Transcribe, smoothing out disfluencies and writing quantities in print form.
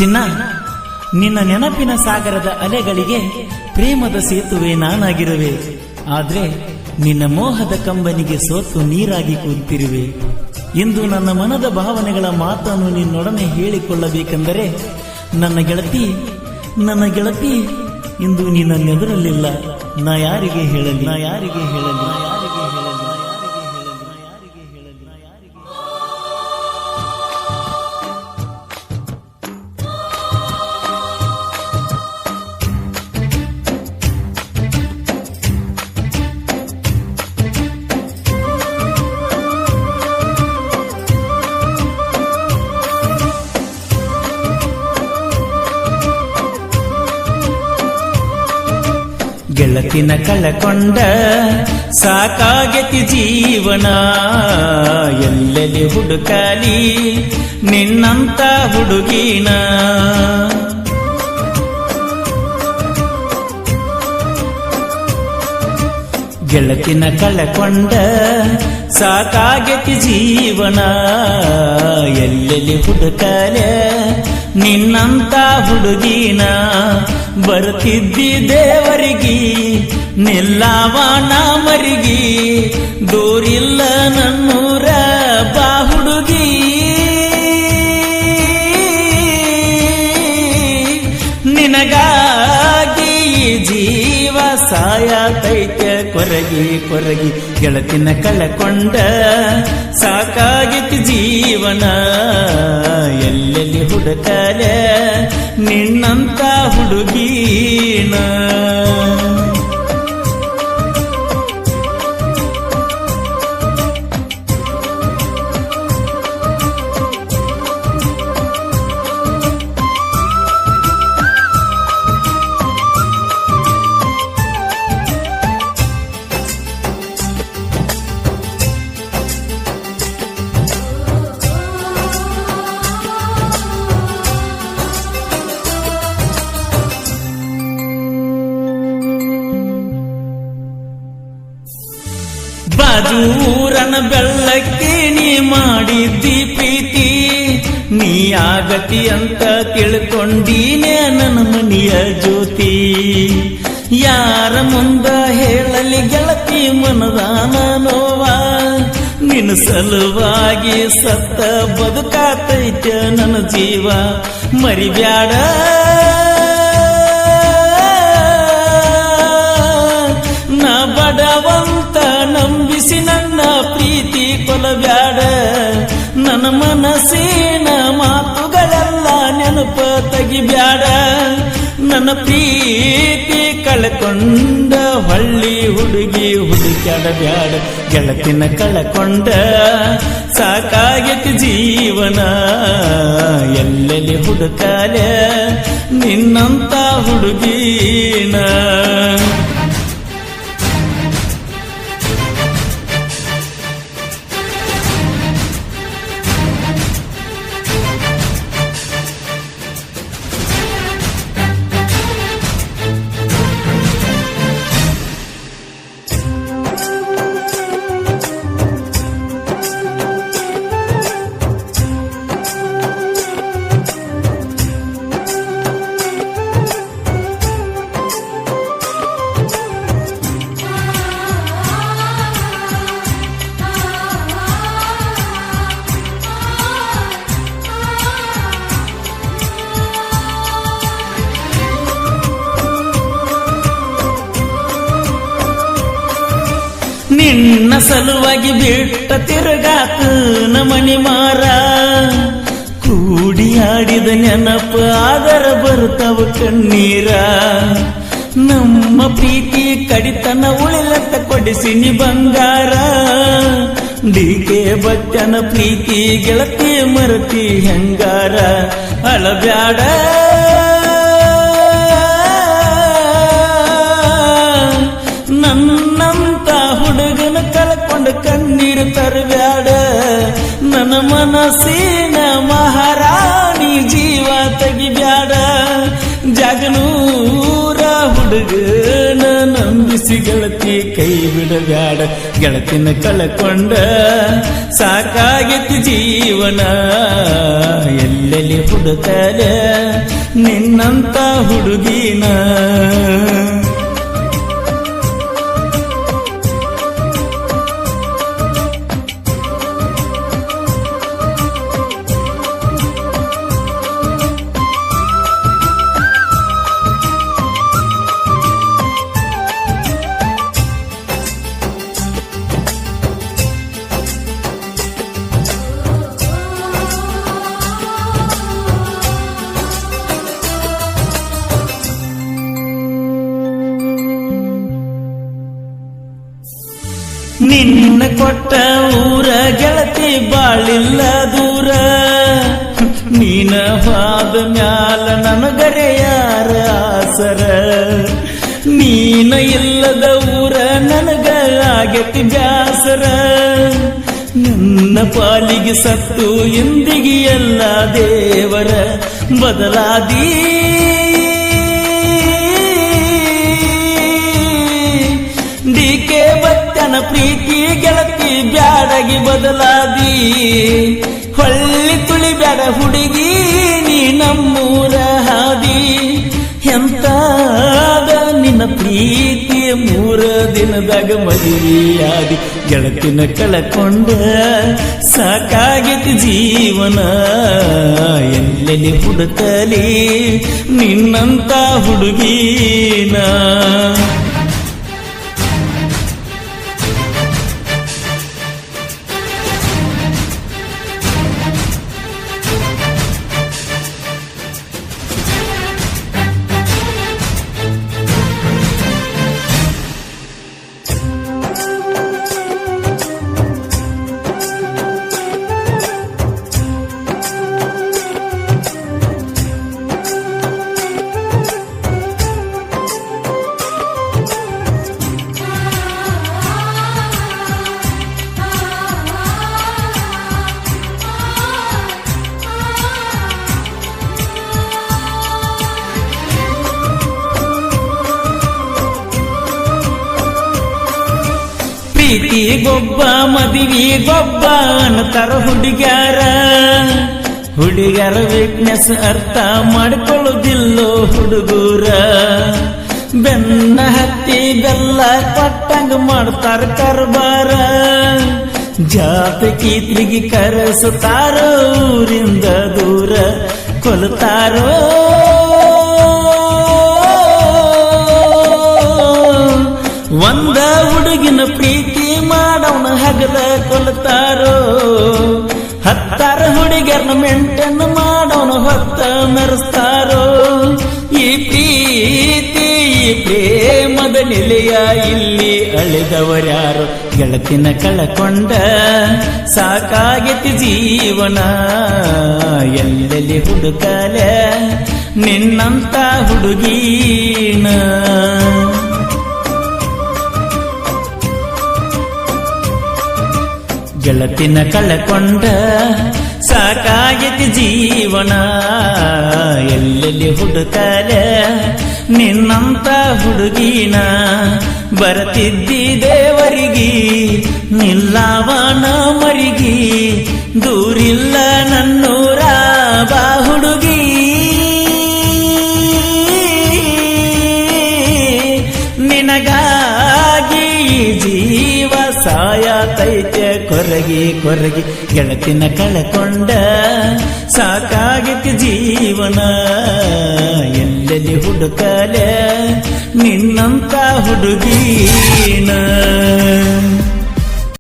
ಚಿನ್ನ, ನಿನ್ನ ನೆನಪಿನ ಸಾಗರದ ಅಲೆಗಳಿಗೆ ಪ್ರೇಮದ ಸೇತುವೆ ನಾನಾಗಿರುವೆ. ಆದ್ರೆ ನಿನ್ನ ಮೋಹದ ಕಂಬನಿಗೆ ಸೋತು ನೀರಾಗಿ ಕೂತಿರುವೆ. ಇಂದು ನನ್ನ ಮನದ ಭಾವನೆಗಳ ಮಾತನ್ನು ನಿನ್ನೊಡನೆ ಹೇಳಿಕೊಳ್ಳಬೇಕೆಂದರೆ ನನ್ನ ಗೆಳತಿ ಇಂದು ನಿನ್ನೆದುರಲ್ಲಿಲ್ಲ. ನಾ ಯಾರಿಗೆ ಹೇಳಲಿ? ಗೆಳತಿನ ಕಳಕೊಂಡ ಸಾಕಾಗೆತಿ ಜೀವನ, ಎಲ್ಲೆಲ್ಲಿ ಹುಡುಕಾಲಿ ನಿನ್ನಂತ ಹುಡುಗಿನ. ಗೆಳತಿನ ಕಳಕೊಂಡ ಸಾಕಾಗೆತಿ ಜೀವನ, ಎಲ್ಲೆಲ್ಲಿ ಹುಡುಕಾಲೆ ನಿನ್ನಂತ ಹುಡುಗಿನ. ಬರ್ತಿದ್ದಿ ದೇವರಿಗಿ ನಿಲ್ಲವ ನಾ ಮರಿಗಿ, ದೂರಿಲ್ಲ ನನ್ನೂರ ಬಾ ಹುಡುಗಿ. ನಿನಗಾಗಿ ಜೀವ ಸಾಯತೈತೆ ಕೊರಗಿ ಗೆಳತಿನ ಕಳಕೊಂಡ ಸಾಕಾಗಿತ್ತು ಜೀವನ, ಎಲ್ಲೆಲ್ಲಿ ಹುಡುಕಾಲೆ ನಿನ್ನಂತ ಹುಡುಗೀನ. ಬಾಜೂರನ ಬೆಳ್ಳಕ್ಕೆ ನೀ ಮಾಡಿದ್ದಿ ಪ್ರೀತಿ, ನೀ ಆಗತಿ ಅಂತ ತಿಳ್ಕೊಂಡೀನೇ ನನ್ನ ಮನೆಯ ಜ್ಯೋತಿ. ಯಾರ ಮುಂದ ಹೇಳಲಿ ಗೆಳತಿ ಮನದಾನ ನೋವ, ನಿನ್ನ ಸಲುವಾಗಿ ಸತ್ತ ಬದುಕಾತೈತೆ ನನ್ನ ಜೀವ. ಮರಿಬ್ಯಾಡ ನಾ ಬಡವಂತ ನಂಬಿಸಿ ನನ್ನ ಪ್ರೀತಿ ಕೊಲಬ್ಯಾಡ. ನನ್ನ ಮನಸ್ಸಿನ ಮಾತುಗಳೆಲ್ಲ ನೆನಪ ತೆಗಿಬ್ಯಾಡ. ನನ್ನ ಪ್ರೀತಿ ಕಳಕೊಂಡ ಹೊಳ್ಳಿ ಹುಡುಗಿ ಹುಡುಕ್ಯಾಡಬ್ಯಾಡ. ಗೆಳತಿನ ಕಳಕೊಂಡ ಸಾಕಾಗೈತಿ ಜೀವನ, ಎಲ್ಲೆಲ್ಲಿ ಹುಡುಕಾಲೆ ನಿನ್ನಂತ ಹುಡುಗೀನ. ನಿನ್ನ ಸಲುವಾಗಿ ಬಿಟ್ಟ ತಿರುಗಾತ ನಮನಿ ಮಾರ, ಕೂಡಿ ಆಡಿದ ನೆನಪ ಆದರ ಬರುತ್ತವ ಕಣ್ಣೀರ. ನಮ್ಮ ಪ್ರೀತಿ ಕಡಿತನ ಉಳಿಲತ್ತ ಕೊಡಿಸಿನಿ ಬಂಗಾರ, ಡಿಕೆ ಬಚ್ಚನ ಪ್ರೀತಿ ಗೆಳತಿ ಮರತಿ ಹೆಂಗಾರ. ಅಳಬ್ಯಾಡ ನನ್ನಂತ ಹುಡುಗನ ಕಳ್ಕೊಂಡು ಕಣ್ಣೀರು ತರಬ್ಯಾಡ. ನನ್ನ ಮನಸ್ಸಿನ ಮಹಾರಾಣಿ ಜೀವ ತೆಗಿಬ್ಯಾಡ. ಜಗನೂರ ಹುಡುಗನ ನಂಬಿಸಿ ಪ್ರೀತಿಸಿ ಗೆಳತಿ ಕೈ ಬಿಡಬ್ಯಾಡ ಗೆಳತಿನ ಕಳಕೊಂಡ ಸಾಕಾಗಿತ್ತು ಜೀವನ ಎಲ್ಲೆಲ್ಲಿ ಹುಡುಕಲ ನಿನ್ನಂತ ಹುಡುಗಿನ ನಿನ್ನ ಕೊಟ್ಟ ಊರ ಗೆಳತಿ ಬಾಳಿಲ್ಲ ದೂರ ನೀನ ಹಾದ ಮ್ಯಾಲ ನನಗರೆ ಯಾರ ಆಸರ ನೀನ ಇಲ್ಲದ ಊರ ನನಗ ಆಗತಿ ಬ್ಯಾಸರ ನನ್ನ ಪಾಲಿಗೆ ಸತ್ತು ಎಂದಿಗೆ ಎಲ್ಲ ದೇವರ ಬದಲಾದಿ ಡಿಕೆ ಬಚ್ಚನ ಪ್ರೀತಿ ಗೆಳತಿ ಬ್ಯಾಡಗಿ ಬದಲಾದಿ ಹೊಳ್ಳಿ ತುಳಿ ಬ್ಯಾಡ ಹುಡುಗಿ ನೀ ನಮ್ಮೂರ ಹಾದಿ ಎಂತಾದ ನಿನ್ನ ಪ್ರೀತಿಯ 3 ದಿನದಾಗ ಮದುವೆಯಾದಿ ಗೆಳತಿನ ಕಳಕೊಂಡ ಸಾಕಾಗಿತ್ತು ಜೀವನ ಎಲ್ಲೆಲ್ಲಿ ಹುಡುಕಲಿ ನಿನ್ನಂತ ಹುಡುಗೀನ ಪ್ರೀತಿ ಗೊಬ್ಬ ಮದುವೆ ಗೊಬ್ಬ ಅನ್ನತಾರ ಹುಡುಗ್ಯಾರ ವೀಕ್ನೆಸ್ ಅರ್ಥ ಮಾಡ್ಕೊಳ್ಳೋದಿಲ್ಲೋ ಹುಡುಗೂರ ಬೆನ್ನ ಹತ್ತಿ ಬೆಲ್ಲ ಕೊಟ್ಟಂಗ ಮಾಡ್ತಾರ ಕರ್ಬಾರ ಜಾತಕೀತ್ರಿಗೆ ಕರೆಸುತ್ತಾರೋ ಊರಿಂದ ದೂರ ಕೊಲ್ತಾರೋ ಒಂದ ಹುಡುಗಿನ ಪ್ರೀತಿ ಮಾಡವನ ಹಗಲ ಕೊಲ್ತಾರೋ 10 ಹುಡುಗಿಯರನ್ನ ಮೆಂಟನ್ ಮಾಡವನ ಹೊತ್ತ ಮೆರೆಸ್ತಾರೋ ಈ ಪ್ರೀತಿ ಈ ಪ್ರೇಮದ ನಿಲೆಯ ಇಲ್ಲಿ ಅಳೆದವರ್ಯಾರು ಗೆಳತಿನ ಕಳಕೊಂಡ ಸಾಕಾಗಿತ್ತು ಜೀವನ ಎಲ್ಲೆಲ್ಲಿ ಹುಡುಕಲ ನಿನ್ನಂತ ಹುಡುಗೀನ ಗೆಳತಿನ ಕಳಕೊಂಡ ಸಾಕಾಗಿತ್ತು ಜೀವನ ಎಲ್ಲೆಲ್ಲಿ ಹುಡುಕಲ ನಿನ್ನಂತ ಹುಡುಗೀನ ಬರತಿದ್ದಿ ದೇವರಿಗಿ ನಿಲ್ಲವನ ಮರಿಗಿ ದೂರಿಲ್ಲ ನನ್ನೂರ ಬಾ ಹುಡುಗಿ ನಿನಗಾಗಿ ಜೀವ ಸಾಯತೈತೆ ಕೊರಗಿ ಕೊರಗಿ ಗೆಳತಿನ ಕಳಕೊಂಡ ಸಾಕಾಗಿತ್ತು ಜೀವನ ಎಲ್ಲೆಲ್ಲಿ ಹುಡುಕಲ ನಿನ್ನಂತ ಹುಡುಗಿ